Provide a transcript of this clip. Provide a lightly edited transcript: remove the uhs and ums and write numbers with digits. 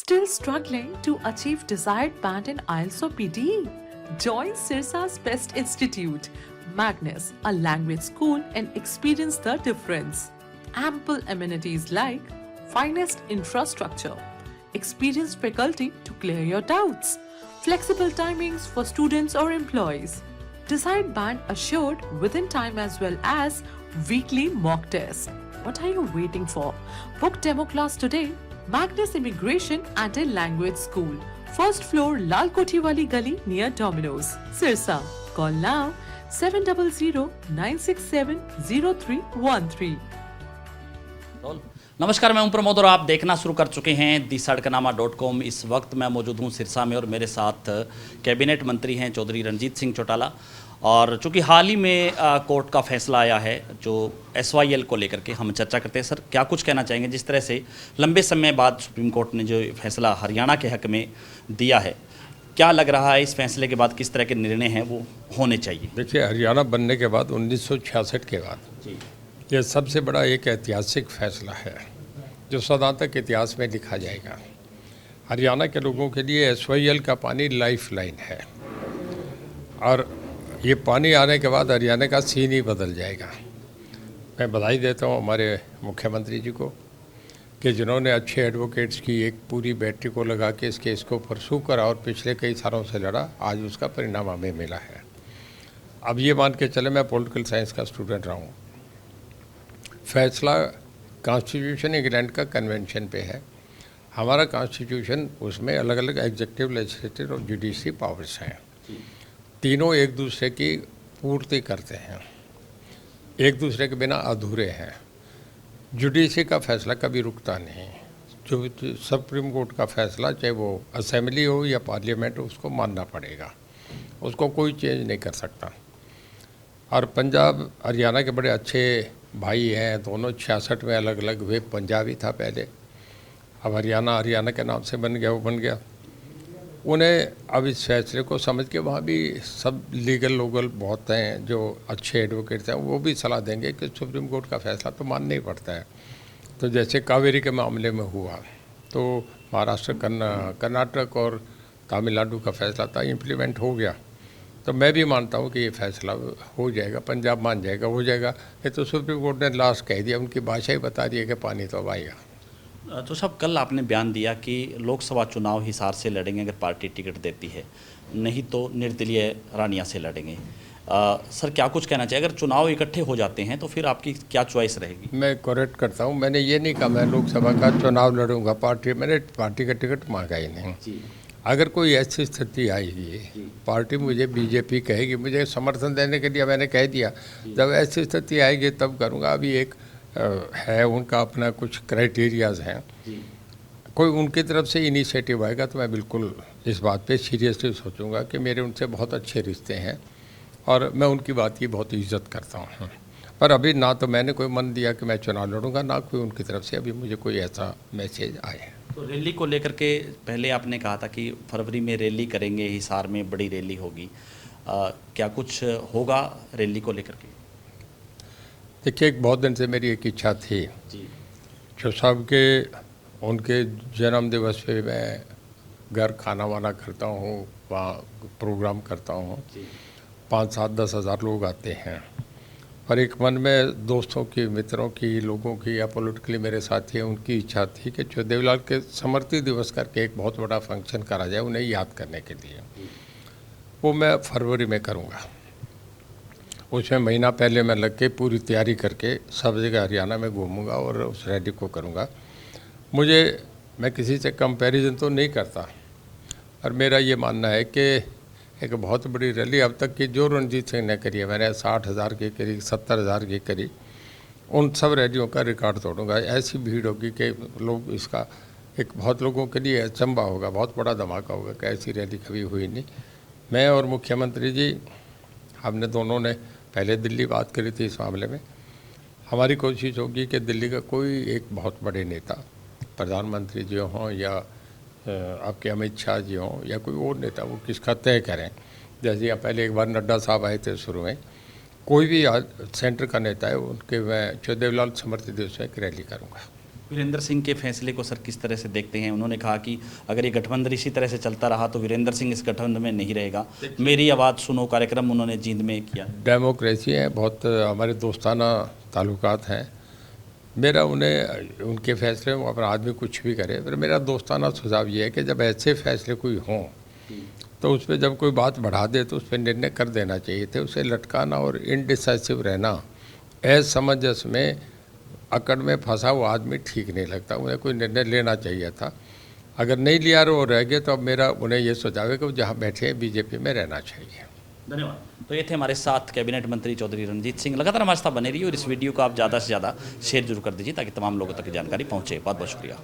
Still struggling to achieve desired band in IELTS or PTE? Join Sirsa's Best Institute, Magnus, a language school, and experience the difference. Ample amenities like finest infrastructure, experienced faculty to clear your doubts, flexible timings for students or employees, desired band assured within time as well as weekly mock tests. What are you waiting for? Book demo class today. Magnus Immigration and a Language School. First floor, Lal Koti Wali Gali near Domino's, Sirsa. Call now 700-967-0313. नमस्कार, मैं हूं प्रमोद और आप देखना शुरू कर चुके हैं दी सड़कनामा.com। इस वक्त मैं मौजूद हूं सिरसा में और मेरे साथ कैबिनेट मंत्री हैं चौधरी रणजीत सिंह चौटाला। और चूंकि हाल ही में कोर्ट का फैसला आया है जो SYL को लेकर के हम चर्चा करते हैं। सर, क्या कुछ कहना चाहेंगे जिस तरह से लंबे समय बाद सुप्रीम कोर्ट ने जो फैसला हरियाणा के हक में दिया है, क्या लग रहा है इस फैसले के बाद किस तरह के निर्णय हैं वो होने चाहिए? देखिए, हरियाणा बनने के बाद 1966 के बाद ये सबसे बड़ा एक ऐतिहासिक फैसला है जो सदा तक इतिहास में लिखा जाएगा। हरियाणा के लोगों के लिए SYL का पानी लाइफ लाइन है और ये पानी आने के बाद हरियाणा का सीन ही बदल जाएगा। मैं बधाई देता हूँ हमारे मुख्यमंत्री जी को कि जिन्होंने अच्छे एडवोकेट्स की एक पूरी बैटरी को लगा के इस केस को परसू करा और पिछले कई सालों से लड़ा, आज उसका परिणाम हमें मिला है। अब ये मान के चले, मैं पॉलिटिकल साइंस का स्टूडेंट रहा हूँ। फैसला कॉन्स्टिट्यूशन इंग्लैंड का कन्वेंशन पे है। हमारा कॉन्स्टिट्यूशन, उसमें अलग अलग एग्जीक्यूटिव, लेजिस्लेटिव और जुडिशरी पावर्स हैं। तीनों एक दूसरे की पूर्ति करते हैं, एक दूसरे के बिना अधूरे हैं। जुडिशरी का फैसला कभी रुकता नहीं। जो सुप्रीम कोर्ट का फैसला, चाहे वो असेंबली हो या पार्लियामेंट हो, उसको मानना पड़ेगा, उसको कोई चेंज नहीं कर सकता। और पंजाब हरियाणा के बड़े अच्छे भाई हैं दोनों। 66 में अलग अलग हुए, पंजाबी था पहले, अब हरियाणा के नाम से बन गया, वो बन गया। उन्हें अब इस फैसले को समझ के, वहाँ भी सब लीगल लोगल बहुत हैं जो अच्छे एडवोकेट्स हैं, वो भी सलाह देंगे कि सुप्रीम कोर्ट का फैसला तो मानना ही पड़ता है। तो जैसे कावेरी के मामले में हुआ तो महाराष्ट्र, कर्नाटक और तमिलनाडु का फैसला था, इम्प्लीमेंट हो गया। तो मैं भी मानता हूँ कि ये फैसला हो जाएगा, पंजाब मान जाएगा, हो जाएगा। ये तो सुप्रीम कोर्ट ने लास्ट कह दिया, उनकी भाषा ही बता दी है कि पानी तो अब आएगा। तो साहब, कल आपने बयान दिया कि लोकसभा चुनाव हिसार से लड़ेंगे अगर पार्टी टिकट देती है, नहीं तो निर्दलीय रानिया से लड़ेंगे। सर, क्या कुछ कहना चाहिए? अगर चुनाव इकट्ठे हो जाते हैं तो फिर आपकी क्या चॉइस रहेगी? मैं करेक्ट करता हूँ, मैंने ये नहीं कहा मैं लोकसभा का चुनाव लड़ूंगा, मैंने पार्टी का टिकट मांगा ही नहीं। अगर कोई ऐसी स्थिति आएगी, पार्टी मुझे बीजेपी कहेगी, मुझे समर्थन देने के लिए मैंने कह दिया, जब ऐसी स्थिति आएगी तब करूँगा। अभी एक है उनका अपना कुछ क्राइटेरियाज हैं, कोई उनकी तरफ से इनिशिएटिव आएगा तो मैं बिल्कुल इस बात पे सीरियसली सोचूंगा कि मेरे उनसे बहुत अच्छे रिश्ते हैं और मैं उनकी बात की बहुत इज्जत करता हूँ। पर अभी ना तो मैंने कोई मन दिया कि मैं चुनाव लड़ूंगा, ना कोई उनकी तरफ से अभी मुझे कोई ऐसा मैसेज आए। तो रैली को लेकर के पहले आपने कहा था कि फरवरी में रैली करेंगे, हिसार में बड़ी रैली होगी, क्या कुछ होगा रैली को लेकर के? देखिए, एक बहुत दिन से मेरी एक इच्छा थी जो साहब के उनके जन्म दिवस पे मैं घर खाना वाना करता हूँ, वहाँ प्रोग्राम करता हूँ, 5-7-10 हज़ार लोग आते हैं। पर एक मन में दोस्तों की, मित्रों की, लोगों की या पॉलिटिकली मेरे साथी हैं, उनकी इच्छा थी कि देवीलाल के स्मृति दिवस करके एक बहुत बड़ा फंक्शन करा जाए उन्हें याद करने के लिए। वो मैं फरवरी में करूँगा। उसमें महीना पहले मैं लग के पूरी तैयारी करके सब जगह हरियाणा में घूमूंगा और उस रैली को करूँगा। मैं किसी से कंपैरिजन तो नहीं करता, और मेरा ये मानना है कि एक बहुत बड़ी रैली अब तक की जो रणजीत सिंह ने करी है, मैंने 60,000 की करी, 70,000 की करी, उन सब रैलियों का रिकॉर्ड तोड़ूंगा। ऐसी भीड़ होगी कि लोग, इसका एक बहुत लोगों के लिए अचंभा होगा, बहुत बड़ा धमाका होगा कि ऐसी रैली कभी हुई नहीं। मैं और मुख्यमंत्री जी, हमने दोनों ने पहले दिल्ली बात करी थी इस मामले में। हमारी कोशिश होगी कि दिल्ली का कोई एक बहुत बड़े नेता, प्रधानमंत्री जी हों या आपके अमित शाह जी हों या कोई और नेता, वो किसका तय करें। जैसे यहाँ पहले एक बार नड्डा साहब आए थे शुरू में, कोई भी सेंटर का नेता है, उनके मैं देवीलाल स्मृति दिवस में एक रैली करूँगा। वीरेंद्र सिंह के फैसले को सर किस तरह से देखते हैं? उन्होंने कहा कि अगर ये गठबंधन इसी तरह से चलता रहा तो वीरेंद्र सिंह इस गठबंधन में नहीं रहेगा। मेरी आवाज़ सुनो कार्यक्रम उन्होंने जींद में किया। डेमोक्रेसी है, बहुत हमारे दोस्ताना ताल्लुकात हैं। मेरा उन्हें उनके फैसले में अपना आदमी कुछ भी करे, पर मेरा दोस्ताना सुझाव ये है कि जब ऐसे फैसले कोई हों तो उस पर जब कोई बात बढ़ा दे तो उस पर निर्णय कर देना चाहिए थे। उसे लटकाना और इनडिसाइसिव रहना, असमंजस में अकड़ में फंसा हुआ आदमी ठीक नहीं लगता। उन्हें कोई निर्णय लेना चाहिए था। अगर नहीं लिया और रह गए तो अब मेरा उन्हें ये सुझाव है कि वो जहाँ बैठे हैं बीजेपी में रहना चाहिए। धन्यवाद। तो ये थे हमारे साथ कैबिनेट मंत्री चौधरी रणजीत सिंह। लगातार हमारे साथ बने रहिए और इस वीडियो को आप ज़्यादा से ज़्यादा शेयर जरूर कर दीजिए ताकि तमाम लोगों तक जानकारी पहुँचे। बहुत बहुत शुक्रिया।